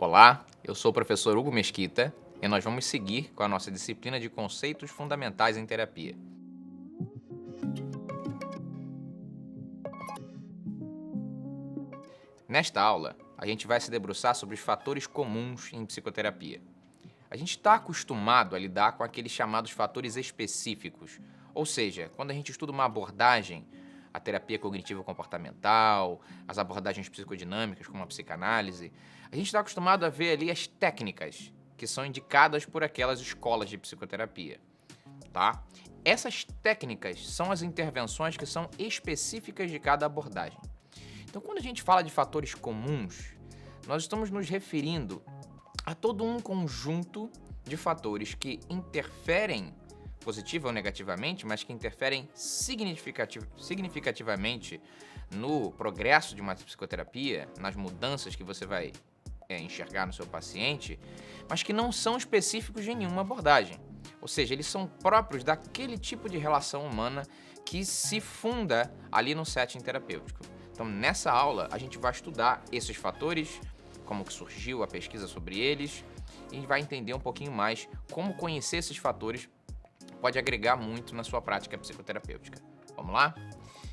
Olá, eu sou o professor Hugo Mesquita e nós vamos seguir com a nossa disciplina de conceitos fundamentais em terapia. Nesta aula, a gente vai se debruçar sobre os fatores comuns em psicoterapia. A gente está acostumado a lidar com aqueles chamados fatores específicos, ou seja, quando a gente estuda uma abordagem, a terapia cognitivo-comportamental, as abordagens psicodinâmicas, como a psicanálise, a gente está acostumado a ver ali as técnicas que são indicadas por aquelas escolas de psicoterapia, tá? Essas técnicas são as intervenções que são específicas de cada abordagem. Então, quando a gente fala de fatores comuns, nós estamos nos referindo a todo um conjunto de fatores que interferem positiva ou negativamente, mas que interferem significativamente no progresso de uma psicoterapia, nas mudanças que você vai enxergar no seu paciente, mas que não são específicos de nenhuma abordagem. Ou seja, eles são próprios daquele tipo de relação humana que se funda ali no setting terapêutico. Então, nessa aula, a gente vai estudar esses fatores, como que surgiu a pesquisa sobre eles, e vai entender um pouquinho mais como conhecer esses fatores pode agregar muito na sua prática psicoterapêutica. Vamos lá?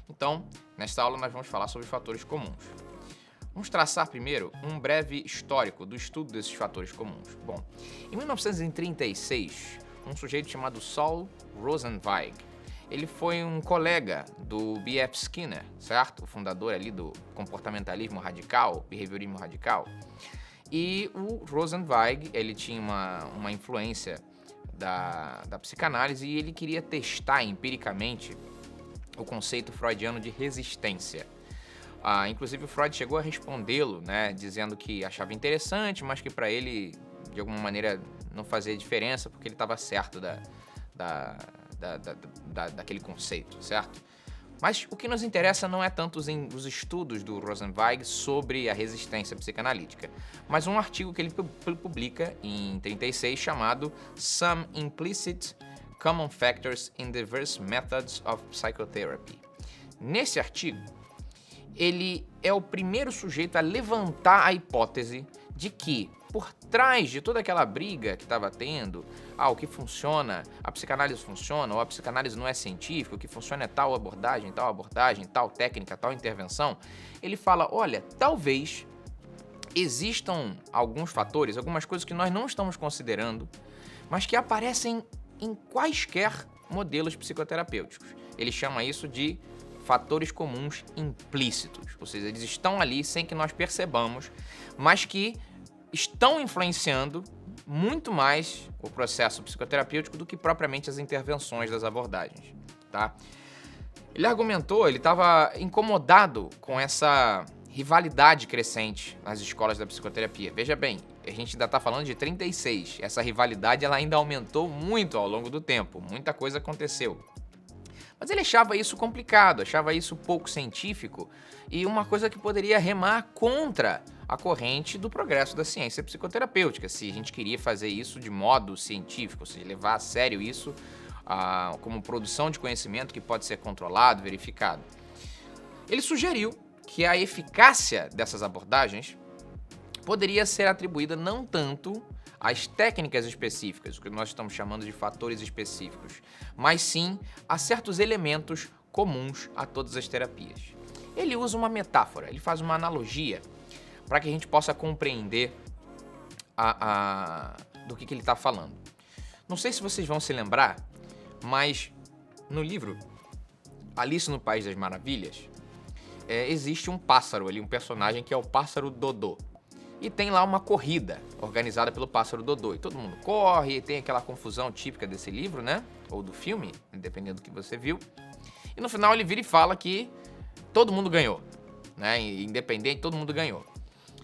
Então, nesta aula nós vamos falar sobre fatores comuns. Vamos traçar primeiro um breve histórico do estudo desses fatores comuns. Bom, em 1936, um sujeito chamado Saul Rosenzweig, ele foi um colega do B.F. Skinner, certo? O fundador ali do comportamentalismo radical, behaviorismo radical. E o Rosenzweig, ele tinha uma influência da psicanálise e ele queria testar empiricamente o conceito freudiano de resistência. Inclusive o Freud chegou a respondê-lo, né, dizendo que achava interessante, mas que para ele, de alguma maneira, não fazia diferença porque ele estava certo daquele conceito, certo? Mas o que nos interessa não é tanto os estudos do Rosenzweig sobre a resistência psicanalítica, mas um artigo que ele publica em 36 chamado Some Implicit Common Factors in Diverse Methods of Psychotherapy. Nesse artigo, ele é o primeiro sujeito a levantar a hipótese de que, por trás de toda aquela briga que estava tendo, o que funciona, a psicanálise funciona, ou a psicanálise não é científica, o que funciona é tal abordagem, tal técnica, tal intervenção, ele fala, olha, talvez existam alguns fatores, algumas coisas que nós não estamos considerando, mas que aparecem em quaisquer modelos psicoterapêuticos. Ele chama isso de fatores comuns implícitos, ou seja, eles estão ali sem que nós percebamos, mas que estão influenciando muito mais o processo psicoterapêutico do que propriamente as intervenções das abordagens, tá? Ele argumentou, ele estava incomodado com essa rivalidade crescente nas escolas da psicoterapia. Veja bem, a gente ainda está falando de 36, essa rivalidade ela ainda aumentou muito ao longo do tempo, muita coisa aconteceu. Mas ele achava isso complicado, achava isso pouco científico e uma coisa que poderia remar contra a corrente do progresso da ciência psicoterapêutica, se a gente queria fazer isso de modo científico, ou seja, levar a sério isso como produção de conhecimento que pode ser controlado, verificado. Ele sugeriu que a eficácia dessas abordagens poderia ser atribuída não tanto às técnicas específicas, o que nós estamos chamando de fatores específicos, mas sim a certos elementos comuns a todas as terapias. Ele usa uma metáfora, ele faz uma analogia para que a gente possa compreender do que ele está falando. Não sei se vocês vão se lembrar, mas no livro Alice no País das Maravilhas, existe um pássaro ali, um personagem que é o pássaro Dodô. E tem lá uma corrida organizada pelo pássaro Dodô. E todo mundo corre, e tem aquela confusão típica desse livro, né? Ou do filme, dependendo do que você viu. E no final ele vira e fala que todo mundo ganhou, né? Independente, todo mundo ganhou.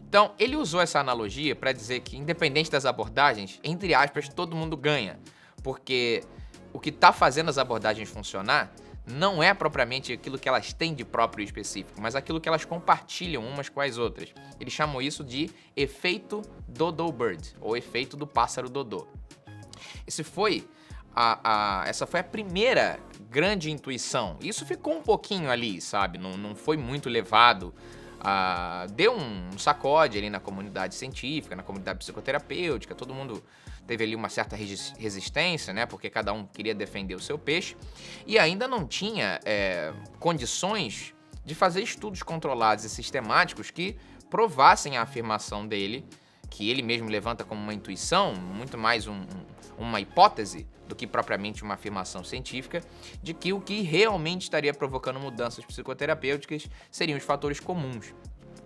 Então, ele usou essa analogia para dizer que, independente das abordagens, entre aspas, todo mundo ganha. Porque o que está fazendo as abordagens funcionar não é propriamente aquilo que elas têm de próprio e específico, mas aquilo que elas compartilham umas com as outras. Eles chamam isso de efeito Dodo Bird, ou efeito do pássaro Dodô. Essa foi a primeira grande intuição. Isso ficou um pouquinho ali, sabe? Não foi muito levado deu um sacode ali na comunidade científica, na comunidade psicoterapêutica, todo mundo teve ali uma certa resistência, né, porque cada um queria defender o seu peixe, e ainda não tinha condições de fazer estudos controlados e sistemáticos que provassem a afirmação dele, que ele mesmo levanta como uma intuição, muito mais uma hipótese do que propriamente uma afirmação científica, de que o que realmente estaria provocando mudanças psicoterapêuticas seriam os fatores comuns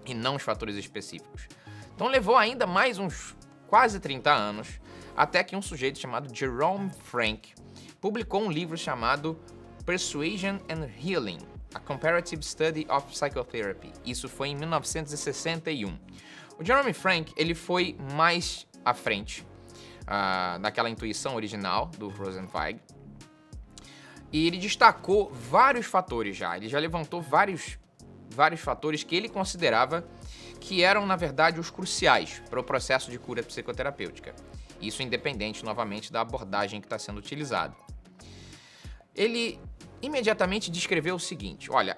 e não os fatores específicos. Então levou ainda mais uns quase 30 anos até que um sujeito chamado Jerome Frank publicou um livro chamado Persuasion and Healing, A Comparative Study of Psychotherapy. Isso foi em 1961. O Jerome Frank, ele foi mais à frente daquela intuição original do Rosenzweig, e ele destacou vários fatores já. Ele já levantou vários fatores que ele considerava que eram, na verdade, os cruciais para o processo de cura psicoterapêutica. Isso independente, novamente, da abordagem que está sendo utilizada. Ele imediatamente descreveu o seguinte: olha,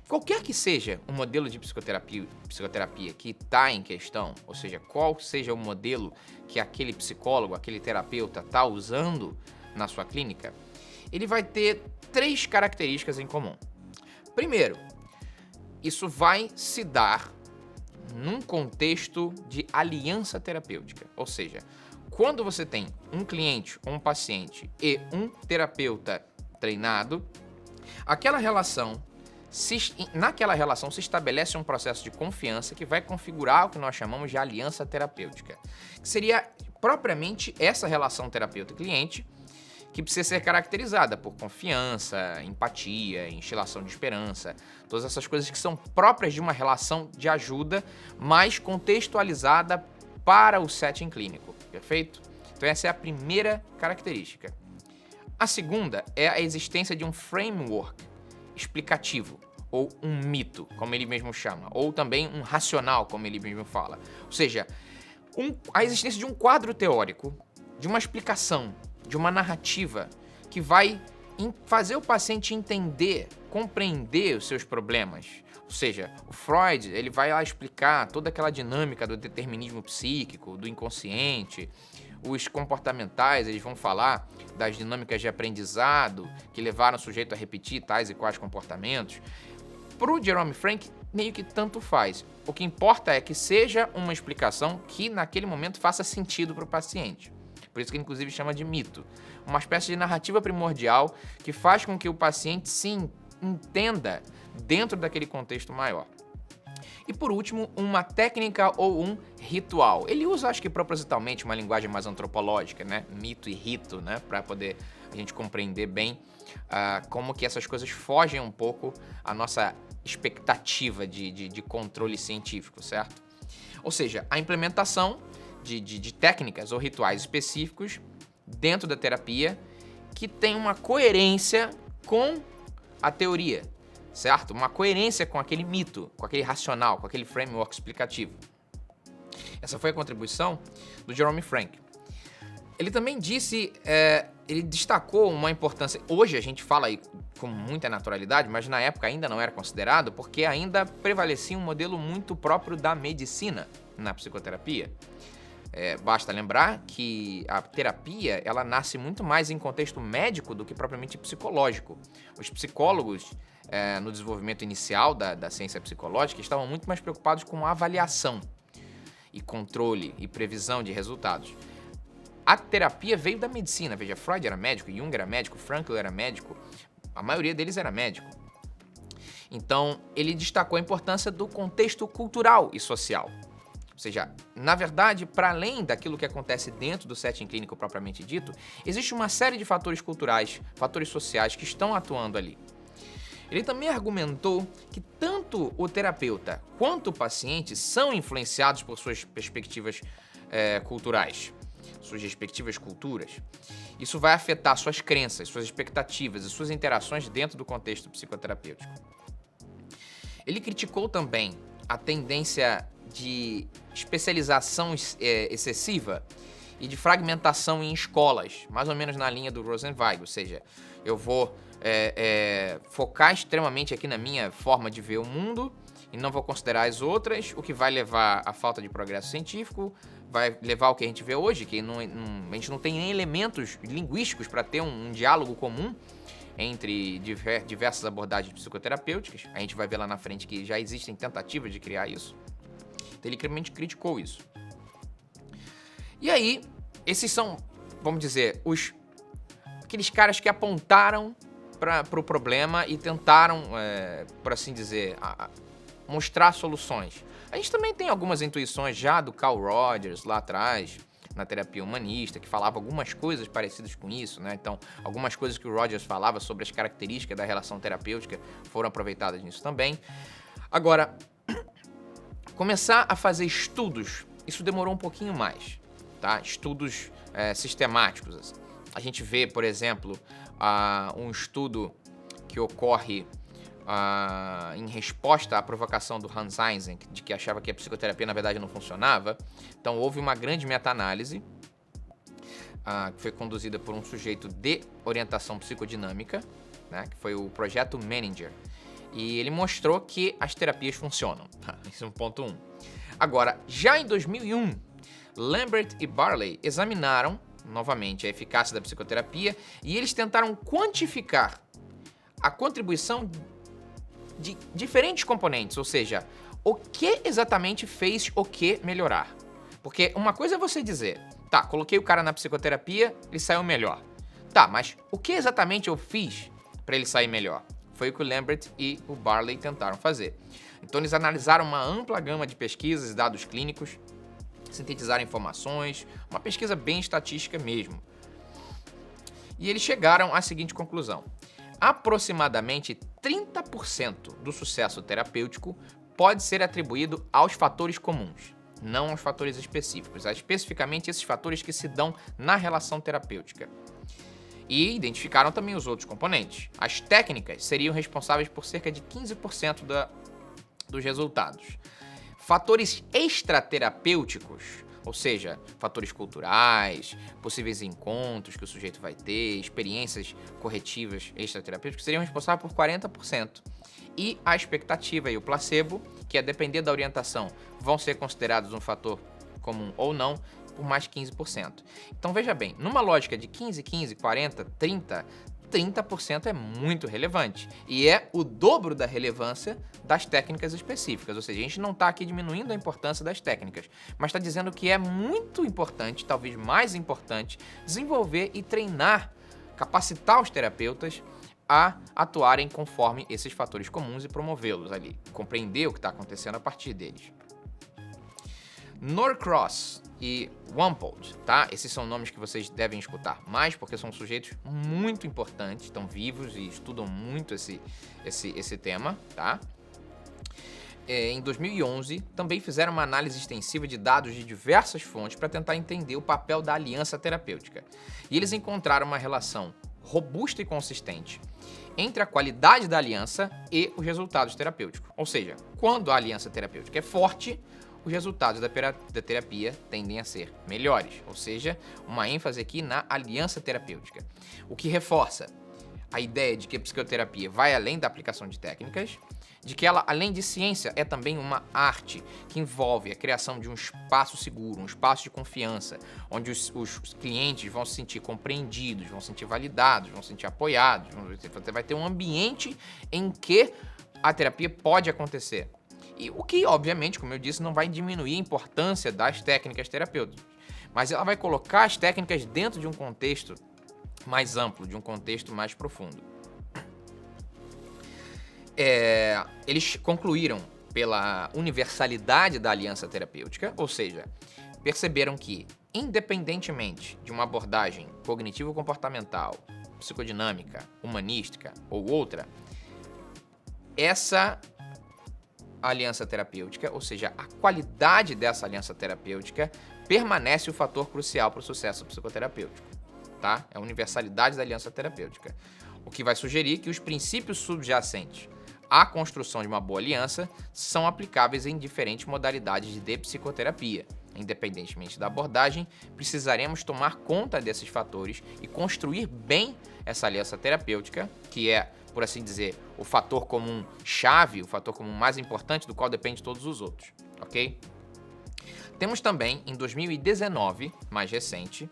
qualquer que seja o modelo de psicoterapia que está em questão, ou seja, qual seja o modelo que aquele psicólogo, aquele terapeuta está usando na sua clínica, ele vai ter 3 características em comum. Primeiro, isso vai se dar num contexto de aliança terapêutica, ou seja, quando você tem um cliente, um paciente e um terapeuta treinado, naquela relação se estabelece um processo de confiança que vai configurar o que nós chamamos de aliança terapêutica, que seria propriamente essa relação terapeuta-cliente, que precisa ser caracterizada por confiança, empatia, instilação de esperança, todas essas coisas que são próprias de uma relação de ajuda, mas contextualizada para o setting clínico, perfeito? Então essa é a primeira característica. A segunda é a existência de um framework explicativo, ou um mito, como ele mesmo chama, ou também um racional, como ele mesmo fala. Ou seja, a existência de um quadro teórico, de uma explicação, de uma narrativa que vai fazer o paciente entender, compreender os seus problemas. Ou seja, o Freud, ele vai lá explicar toda aquela dinâmica do determinismo psíquico, do inconsciente. Os comportamentais, eles vão falar das dinâmicas de aprendizado que levaram o sujeito a repetir tais e quais comportamentos. Para o Jerome Frank, meio que tanto faz. O que importa é que seja uma explicação que naquele momento faça sentido para o paciente. Por isso que ele inclusive chama de mito. Uma espécie de narrativa primordial que faz com que o paciente se entenda dentro daquele contexto maior. E por último, uma técnica ou um ritual. Ele usa, acho que propositalmente, uma linguagem mais antropológica, né? Mito e rito, né? Para poder a gente compreender bem como que essas coisas fogem um pouco à nossa expectativa de controle científico, certo? Ou seja, a implementação de técnicas ou rituais específicos dentro da terapia que tem uma coerência com a teoria, certo? Uma coerência com aquele mito, com aquele racional, com aquele framework explicativo. Essa foi a contribuição do Jerome Frank. Ele também disse, ele destacou uma importância, hoje a gente fala aí com muita naturalidade, mas na época ainda não era considerado, porque ainda prevalecia um modelo muito próprio da medicina na psicoterapia. Basta lembrar que a terapia, ela nasce muito mais em contexto médico do que propriamente psicológico. Os psicólogos, no desenvolvimento inicial da ciência psicológica, estavam muito mais preocupados com avaliação e controle e previsão de resultados. A terapia veio da medicina. Veja, Freud era médico, Jung era médico, Frankl era médico, a maioria deles era médico. Então, ele destacou a importância do contexto cultural e social. Ou seja, na verdade, para além daquilo que acontece dentro do setting clínico propriamente dito, existe uma série de fatores culturais, fatores sociais que estão atuando ali. Ele também argumentou que tanto o terapeuta quanto o paciente são influenciados por suas perspectivas culturais, suas respectivas culturas. Isso vai afetar suas crenças, suas expectativas e suas interações dentro do contexto psicoterapêutico. Ele criticou também a tendência de especialização excessiva e de fragmentação em escolas, mais ou menos na linha do Rosenzweig, ou seja, eu vou focar extremamente aqui na minha forma de ver o mundo e não vou considerar as outras, o que vai levar à falta de progresso científico, vai levar ao que a gente vê hoje, que a gente não tem nem elementos linguísticos para ter um diálogo comum entre diversas abordagens psicoterapêuticas. A gente vai ver lá na frente que já existem tentativas de criar isso. Então ele claramente criticou isso. E aí, esses são, vamos dizer, aqueles caras que apontaram para o problema e tentaram, por assim dizer, mostrar soluções. A gente também tem algumas intuições já do Carl Rogers lá atrás, na terapia humanista, que falava algumas coisas parecidas com isso, né? Então, algumas coisas que o Rogers falava sobre as características da relação terapêutica foram aproveitadas nisso também. Agora, começar a fazer estudos, isso demorou um pouquinho mais, tá? Estudos sistemáticos. Assim. A gente vê, por exemplo, um estudo que ocorre em resposta à provocação do Hans Eysenck, de que achava que a psicoterapia, na verdade, não funcionava. Então, houve uma grande meta-análise, que foi conduzida por um sujeito de orientação psicodinâmica, né, que foi o Projeto Menninger. E ele mostrou que as terapias funcionam. Esse é um ponto 1. Agora, já em 2001, Lambert e Barley examinaram novamente a eficácia da psicoterapia e eles tentaram quantificar a contribuição de diferentes componentes, ou seja, o que exatamente fez o que melhorar. Porque uma coisa é você dizer, tá, coloquei o cara na psicoterapia, ele saiu melhor. Tá, mas o que exatamente eu fiz para ele sair melhor? Foi o que o Lambert e o Barley tentaram fazer. Então eles analisaram uma ampla gama de pesquisas e dados clínicos, sintetizaram informações, uma pesquisa bem estatística mesmo. E eles chegaram à seguinte conclusão. Aproximadamente 30% do sucesso terapêutico pode ser atribuído aos fatores comuns, não aos fatores específicos, especificamente esses fatores que se dão na relação terapêutica. E identificaram também os outros componentes. As técnicas seriam responsáveis por cerca de 15% dos resultados. Fatores extraterapêuticos, ou seja, fatores culturais, possíveis encontros que o sujeito vai ter, experiências corretivas extraterapêuticas, seriam responsáveis por 40%. E a expectativa e o placebo, que a depender da orientação, vão ser considerados um fator comum ou não, por mais 15%. Então veja bem, numa lógica de 15, 15, 40, 30, 30% é muito relevante e é o dobro da relevância das técnicas específicas, ou seja, a gente não está aqui diminuindo a importância das técnicas, mas está dizendo que é muito importante, talvez mais importante, desenvolver e treinar, capacitar os terapeutas a atuarem conforme esses fatores comuns e promovê-los ali, compreender o que está acontecendo a partir deles. Norcross e Wampold, tá? Esses são nomes que vocês devem escutar mais, porque são sujeitos muito importantes, estão vivos e estudam muito esse tema, tá? Em 2011, também fizeram uma análise extensiva de dados de diversas fontes para tentar entender o papel da aliança terapêutica. E eles encontraram uma relação robusta e consistente entre a qualidade da aliança e os resultados terapêuticos. Ou seja, quando a aliança terapêutica é forte, os resultados da terapia tendem a ser melhores, ou seja, uma ênfase aqui na aliança terapêutica, o que reforça a ideia de que a psicoterapia vai além da aplicação de técnicas, de que ela, além de ciência, é também uma arte que envolve a criação de um espaço seguro, um espaço de confiança, onde os clientes vão se sentir compreendidos, vão se sentir validados, vão se sentir apoiados, você vai ter um ambiente em que a terapia pode acontecer. E o que, obviamente, como eu disse, não vai diminuir a importância das técnicas terapêuticas, mas ela vai colocar as técnicas dentro de um contexto mais amplo, de um contexto mais profundo. Eles concluíram pela universalidade da aliança terapêutica, ou seja, perceberam que, independentemente de uma abordagem cognitivo-comportamental, psicodinâmica, humanística ou outra, essa aliança terapêutica, ou seja, a qualidade dessa aliança terapêutica, permanece o fator crucial para o sucesso psicoterapêutico, tá? É a universalidade da aliança terapêutica, o que vai sugerir que os princípios subjacentes à construção de uma boa aliança são aplicáveis em diferentes modalidades de psicoterapia. Independentemente da abordagem, precisaremos tomar conta desses fatores e construir bem essa aliança terapêutica, que é por assim dizer, o fator comum chave, o fator comum mais importante do qual depende todos os outros, ok? Temos também, em 2019, mais recente,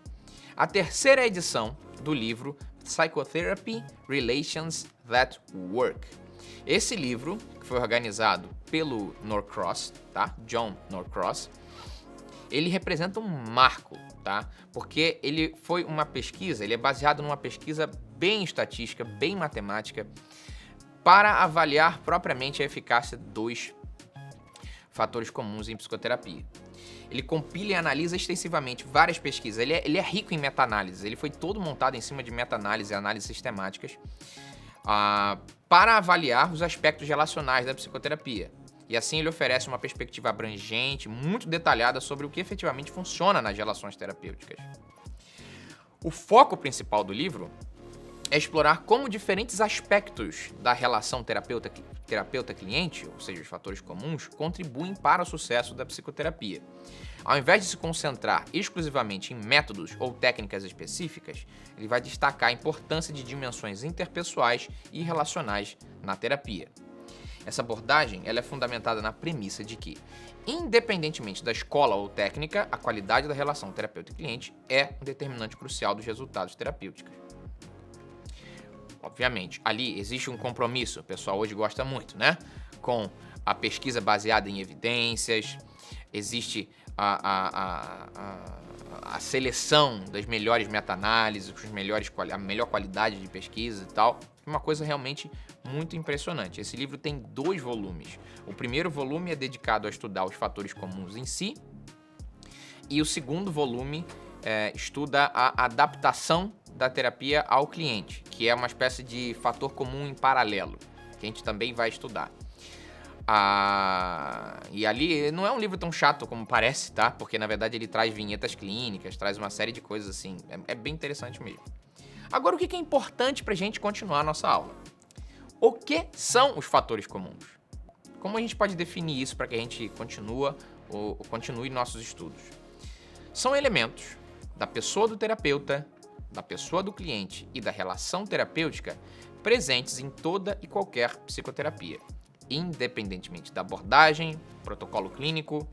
a terceira edição do livro Psychotherapy Relations That Work. Esse livro, que foi organizado pelo Norcross, tá? John Norcross, ele representa um marco, tá? Porque ele foi uma pesquisa, ele é baseado numa pesquisa bem estatística, bem matemática, para avaliar propriamente a eficácia dos fatores comuns em psicoterapia. Ele compila e analisa extensivamente várias pesquisas. Ele é rico em meta-análises. Ele foi todo montado em cima de meta-análises e análises sistemáticas para avaliar os aspectos relacionais da psicoterapia. E assim ele oferece uma perspectiva abrangente, muito detalhada sobre o que efetivamente funciona nas relações terapêuticas. O foco principal do livro é explorar como diferentes aspectos da relação terapeuta-cliente, ou seja, os fatores comuns, contribuem para o sucesso da psicoterapia. Ao invés de se concentrar exclusivamente em métodos ou técnicas específicas, ele vai destacar a importância de dimensões interpessoais e relacionais na terapia. Essa abordagem ela é fundamentada na premissa de que, independentemente da escola ou técnica, a qualidade da relação terapeuta-cliente é um determinante crucial dos resultados terapêuticos. Obviamente, ali existe um compromisso, o pessoal hoje gosta muito, né? Com a pesquisa baseada em evidências, existe a seleção das melhores meta-análises, a melhor qualidade de pesquisa e tal. Uma coisa realmente muito impressionante. Esse livro tem 2 volumes. O primeiro volume é dedicado a estudar os fatores comuns em si, e o segundo volume estuda a adaptação da terapia ao cliente, que é uma espécie de fator comum em paralelo, que a gente também vai estudar. E ali não é um livro tão chato como parece, tá? Porque na verdade ele traz vinhetas clínicas, traz uma série de coisas assim. É bem interessante mesmo. Agora, o que é importante pra gente continuar a nossa aula? O que são os fatores comuns? Como a gente pode definir isso para que a gente continue nossos estudos? São elementos da pessoa do terapeuta, da pessoa do cliente e da relação terapêutica presentes em toda e qualquer psicoterapia, independentemente da abordagem, protocolo clínico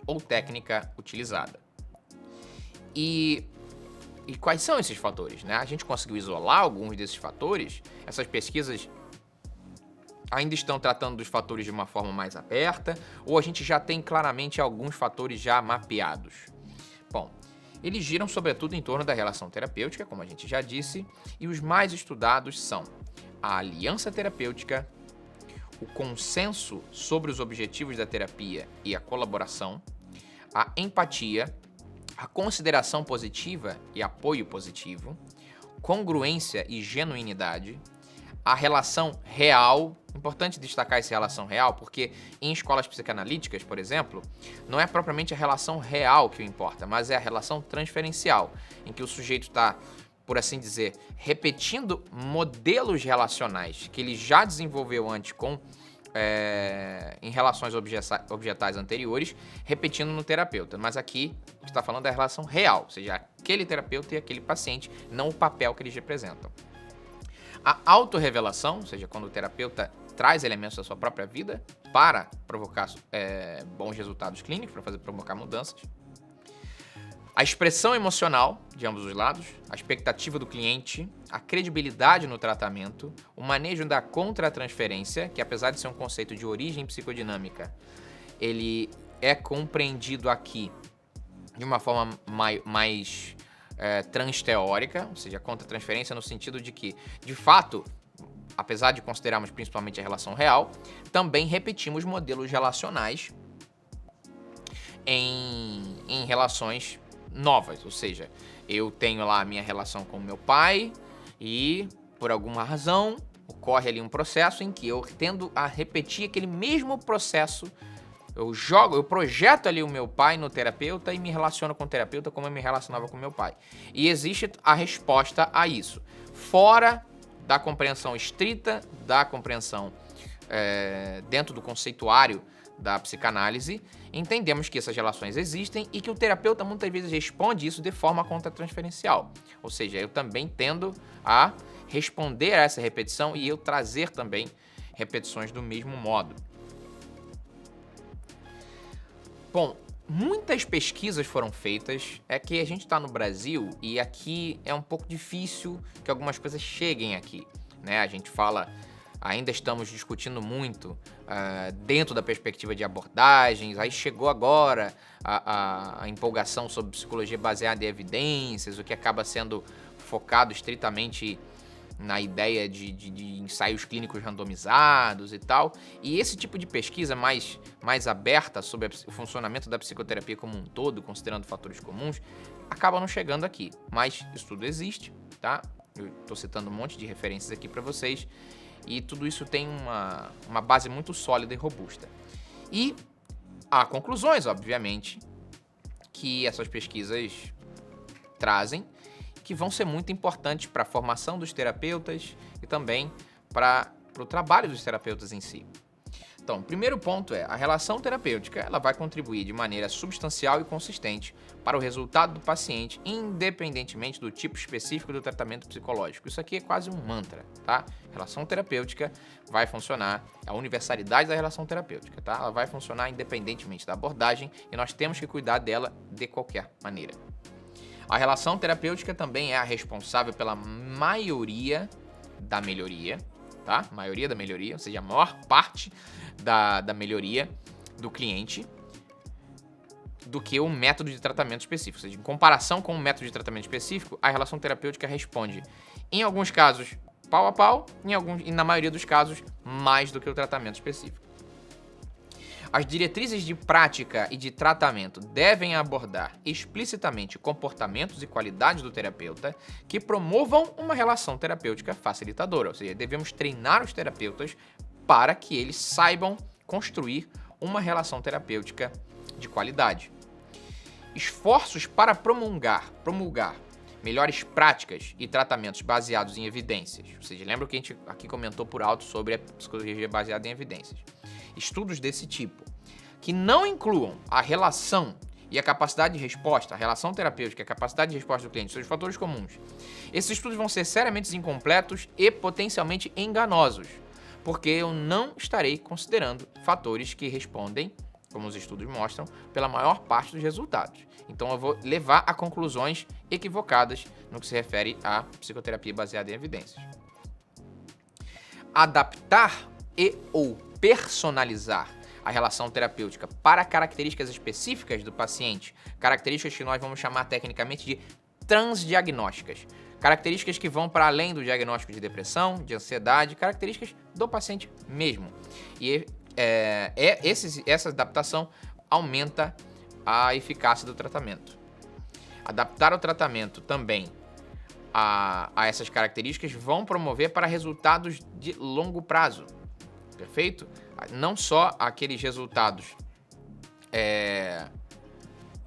ou técnica utilizada. E quais são esses fatores, né? A gente conseguiu isolar alguns desses fatores. Essas pesquisas ainda estão tratando dos fatores de uma forma mais aberta, ou a gente já tem claramente alguns fatores já mapeados? Bom, eles giram sobretudo em torno da relação terapêutica, como a gente já disse, e os mais estudados são a aliança terapêutica, o consenso sobre os objetivos da terapia e a colaboração, a empatia, a consideração positiva e apoio positivo, congruência e genuinidade, a relação real. Importante destacar essa relação real, porque em escolas psicanalíticas, por exemplo, não é propriamente a relação real que importa, mas é a relação transferencial, em que o sujeito está, por assim dizer, repetindo modelos relacionais que ele já desenvolveu antes em relações objetais anteriores, repetindo no terapeuta. Mas aqui, o que está falando é a relação real, ou seja, aquele terapeuta e aquele paciente, não o papel que eles representam. A autorrevelação, ou seja, quando o terapeuta traz elementos da sua própria vida para provocar bons resultados clínicos, para provocar mudanças. A expressão emocional de ambos os lados, a expectativa do cliente, a credibilidade no tratamento, o manejo da contratransferência, que apesar de ser um conceito de origem psicodinâmica, ele é compreendido aqui de uma forma mais transteórica, ou seja, a contratransferência no sentido de que, de fato, apesar de considerarmos principalmente a relação real, também repetimos modelos relacionais em relações novas, ou seja, eu tenho lá a minha relação com o meu pai e, por alguma razão, ocorre ali um processo em que eu tendo a repetir aquele mesmo processo, eu projeto ali o meu pai no terapeuta e me relaciono com o terapeuta como eu me relacionava com o meu pai. E existe a resposta a isso, fora da compreensão estrita, da compreensão dentro do conceituário da psicanálise, entendemos que essas relações existem e que o terapeuta muitas vezes responde isso de forma contratransferencial. Ou seja, eu também tendo a responder a essa repetição e eu trazer também repetições do mesmo modo. Bom, muitas pesquisas foram feitas, é que a gente está no Brasil e aqui é um pouco difícil que algumas coisas cheguem aqui, né? A gente fala, ainda estamos discutindo muito dentro da perspectiva de abordagens, aí chegou agora a empolgação sobre psicologia baseada em evidências, o que acaba sendo focado estritamente na ideia de ensaios clínicos randomizados e tal. E esse tipo de pesquisa mais aberta sobre o funcionamento da psicoterapia como um todo, considerando fatores comuns, acaba não chegando aqui. Mas isso tudo existe, tá? Eu estou citando um monte de referências aqui para vocês. E tudo isso tem uma base muito sólida e robusta. E há conclusões, obviamente, que essas pesquisas trazem, que vão ser muito importantes para a formação dos terapeutas e também para o trabalho dos terapeutas em si. Então, o primeiro ponto é, a relação terapêutica ela vai contribuir de maneira substancial e consistente para o resultado do paciente, independentemente do tipo específico do tratamento psicológico. Isso aqui é quase um mantra, tá? Relação terapêutica vai funcionar, a universalidade da relação terapêutica, tá? Ela vai funcionar independentemente da abordagem e nós temos que cuidar dela de qualquer maneira. A relação terapêutica também é a responsável pela maioria da melhoria, tá? Maioria da melhoria, ou seja, a maior parte da melhoria do cliente do que um método de tratamento específico. Ou seja, em comparação com um método de tratamento específico, a relação terapêutica responde, em alguns casos, pau a pau, e na maioria dos casos, mais do que o tratamento específico. As diretrizes de prática e de tratamento devem abordar explicitamente comportamentos e qualidades do terapeuta que promovam uma relação terapêutica facilitadora. Ou seja, devemos treinar os terapeutas para que eles saibam construir uma relação terapêutica de qualidade. Esforços para promulgar melhores práticas e tratamentos baseados em evidências. Ou seja, lembra que a gente aqui comentou por alto sobre a psicologia baseada em evidências. Estudos desse tipo, que não incluam a relação e a capacidade de resposta, a relação terapêutica e a capacidade de resposta do cliente, seus fatores comuns. Esses estudos vão ser seriamente incompletos e potencialmente enganosos, porque eu não estarei considerando fatores que respondem, como os estudos mostram, pela maior parte dos resultados. Então eu vou levar a conclusões equivocadas no que se refere à psicoterapia baseada em evidências. Adaptar e ou personalizar a relação terapêutica para características específicas do paciente, características que nós vamos chamar tecnicamente de transdiagnósticas, características que vão para além do diagnóstico de depressão, de ansiedade, características do paciente mesmo. E essa adaptação aumenta a eficácia do tratamento. Adaptar o tratamento também a essas características vão promover para resultados de longo prazo. Perfeito? Não só aqueles resultados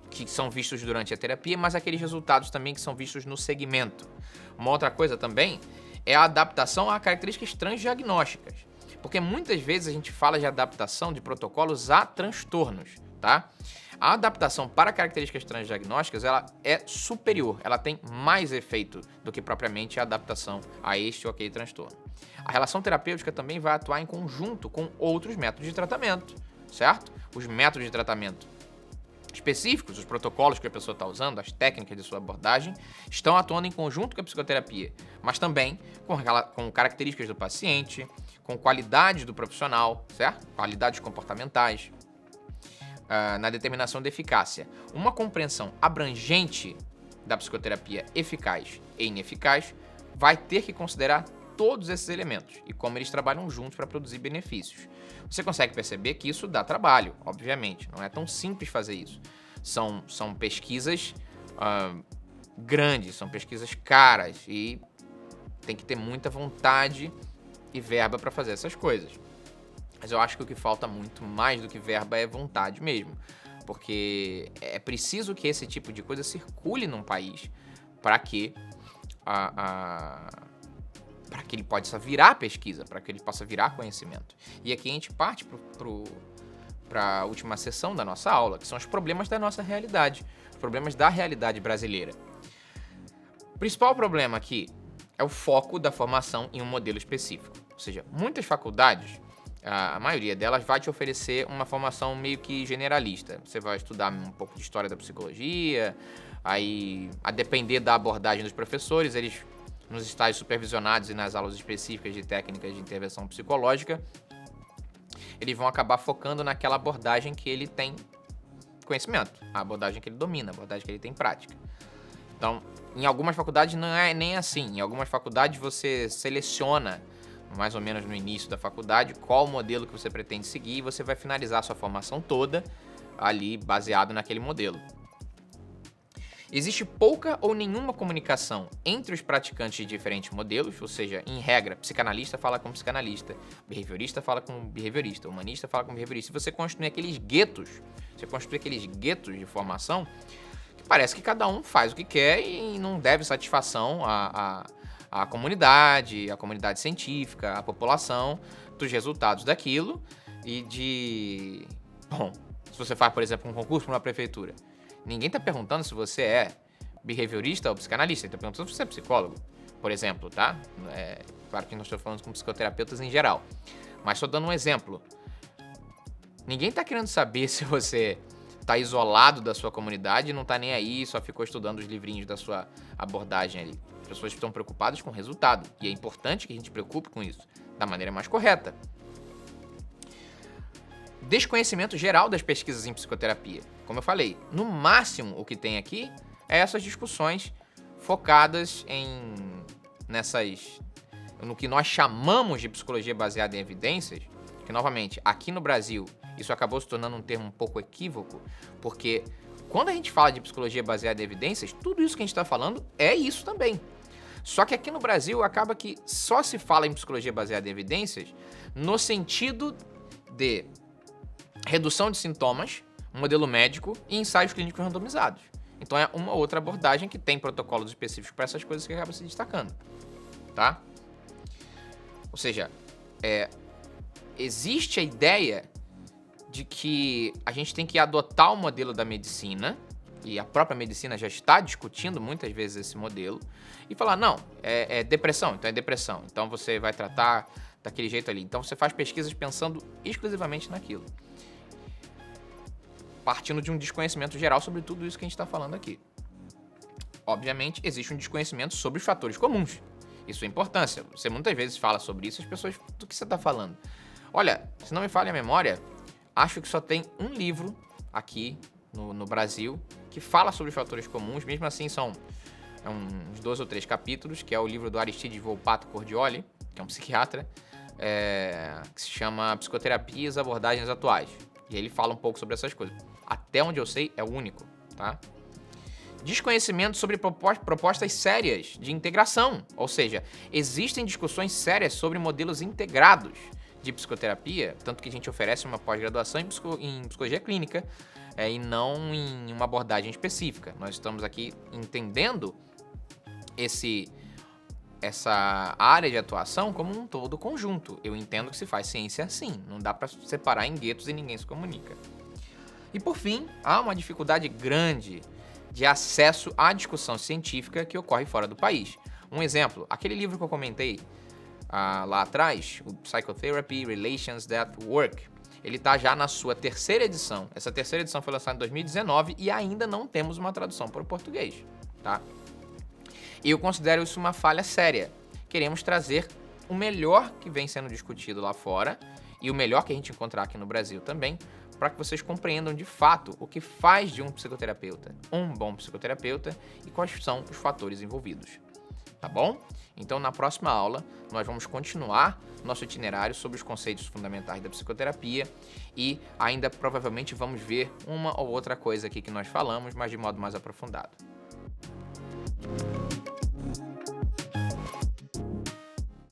que são vistos durante a terapia, mas aqueles resultados também que são vistos no segmento. Uma outra coisa também é a adaptação a características transdiagnósticas, porque muitas vezes a gente fala de adaptação de protocolos a transtornos, tá? A adaptação para características transdiagnósticas, ela é superior, ela tem mais efeito do que propriamente a adaptação a este ou aquele transtorno. A relação terapêutica também vai atuar em conjunto com outros métodos de tratamento, certo? Os métodos de tratamento específicos, os protocolos que a pessoa está usando, as técnicas de sua abordagem, estão atuando em conjunto com a psicoterapia, mas também com características do paciente, com qualidades do profissional, certo? Qualidades comportamentais, na determinação de eficácia. Uma compreensão abrangente da psicoterapia eficaz e ineficaz vai ter que considerar todos esses elementos e como eles trabalham juntos para produzir benefícios. Você consegue perceber que isso dá trabalho, obviamente, não é tão simples fazer isso. São pesquisas grandes, são pesquisas caras e tem que ter muita vontade e verba para fazer essas coisas. Mas eu acho que o que falta muito mais do que verba é vontade mesmo, porque é preciso que esse tipo de coisa circule num país para que para que ele possa virar pesquisa, para que ele possa virar conhecimento. E aqui a gente parte para a última sessão da nossa aula, que são os problemas da nossa realidade, os problemas da realidade brasileira. O principal problema aqui é o foco da formação em um modelo específico. Ou seja, muitas faculdades, a maioria delas vai te oferecer uma formação meio que generalista. Você vai estudar um pouco de história da psicologia, aí, a depender da abordagem dos professores, eles, nos estágios supervisionados e nas aulas específicas de técnicas de intervenção psicológica, eles vão acabar focando naquela abordagem que ele tem conhecimento, a abordagem que ele domina, a abordagem que ele tem prática. Então, em algumas faculdades não é nem assim. Em algumas faculdades você seleciona, mais ou menos no início da faculdade, qual o modelo que você pretende seguir e você vai finalizar a sua formação toda ali baseado naquele modelo. Existe pouca ou nenhuma comunicação entre os praticantes de diferentes modelos, ou seja, em regra, psicanalista fala com psicanalista, behaviorista fala com behaviorista, humanista fala com behaviorista. Se você construir aqueles guetos, de formação, que parece que cada um faz o que quer e não deve satisfação à comunidade científica, à população, dos resultados daquilo e de... Bom, se você faz, por exemplo, um concurso para uma prefeitura, ninguém está perguntando se você é behaviorista ou psicanalista, ele está perguntando se você é psicólogo, por exemplo, tá? Claro que nós estamos falando com psicoterapeutas em geral, mas só dando um exemplo. Ninguém está querendo saber se você está isolado da sua comunidade e não está nem aí, só ficou estudando os livrinhos da sua abordagem ali. As pessoas estão preocupadas com o resultado, e é importante que a gente se preocupe com isso, da maneira mais correta. Desconhecimento geral das pesquisas em psicoterapia. Como eu falei, no máximo o que tem aqui é essas discussões focadas no que nós chamamos de psicologia baseada em evidências, que novamente, aqui no Brasil, isso acabou se tornando um termo um pouco equívoco, porque quando a gente fala de psicologia baseada em evidências, tudo isso que a gente está falando é isso também. Só que aqui no Brasil acaba que só se fala em psicologia baseada em evidências no sentido de redução de sintomas, modelo médico e ensaios clínicos randomizados. Então é uma outra abordagem que tem protocolos específicos para essas coisas que acaba se destacando, tá? Ou seja, existe a ideia de que a gente tem que adotar o modelo da medicina, e a própria medicina já está discutindo muitas vezes esse modelo, e falar, não, é depressão, então é depressão, então você vai tratar daquele jeito ali. Então você faz pesquisas pensando exclusivamente naquilo, partindo de um desconhecimento geral sobre tudo isso que a gente está falando aqui. Obviamente, existe um desconhecimento sobre os fatores comuns. Isso é importância. Você muitas vezes fala sobre isso, as pessoas, do que você está falando? Olha, se não me falha a memória, acho que só tem um livro aqui no Brasil que fala sobre os fatores comuns, mesmo assim são uns 2 ou 3 capítulos, que é o livro do Aristides Volpato Cordioli, que é um psiquiatra, que se chama Psicoterapias, Abordagens Atuais. E ele fala um pouco sobre essas coisas. Até onde eu sei, é o único, tá? Desconhecimento sobre propostas sérias de integração. Ou seja, existem discussões sérias sobre modelos integrados de psicoterapia, tanto que a gente oferece uma pós-graduação em psicologia clínica e não em uma abordagem específica. Nós estamos aqui entendendo essa área de atuação como um todo conjunto. Eu entendo que se faz ciência assim, não dá para separar em guetos e ninguém se comunica. E por fim, há uma dificuldade grande de acesso à discussão científica que ocorre fora do país. Um exemplo, aquele livro que eu comentei lá atrás, o Psychotherapy Relations that Work, ele está já na sua 3ª edição. Essa 3ª edição foi lançada em 2019 e ainda não temos uma tradução para o português, tá? E eu considero isso uma falha séria. Queremos trazer o melhor que vem sendo discutido lá fora e o melhor que a gente encontrar aqui no Brasil também, para que vocês compreendam de fato o que faz de um psicoterapeuta um bom psicoterapeuta e quais são os fatores envolvidos. Tá bom? Então, na próxima aula, nós vamos continuar nosso itinerário sobre os conceitos fundamentais da psicoterapia e ainda provavelmente vamos ver uma ou outra coisa aqui que nós falamos, mas de modo mais aprofundado.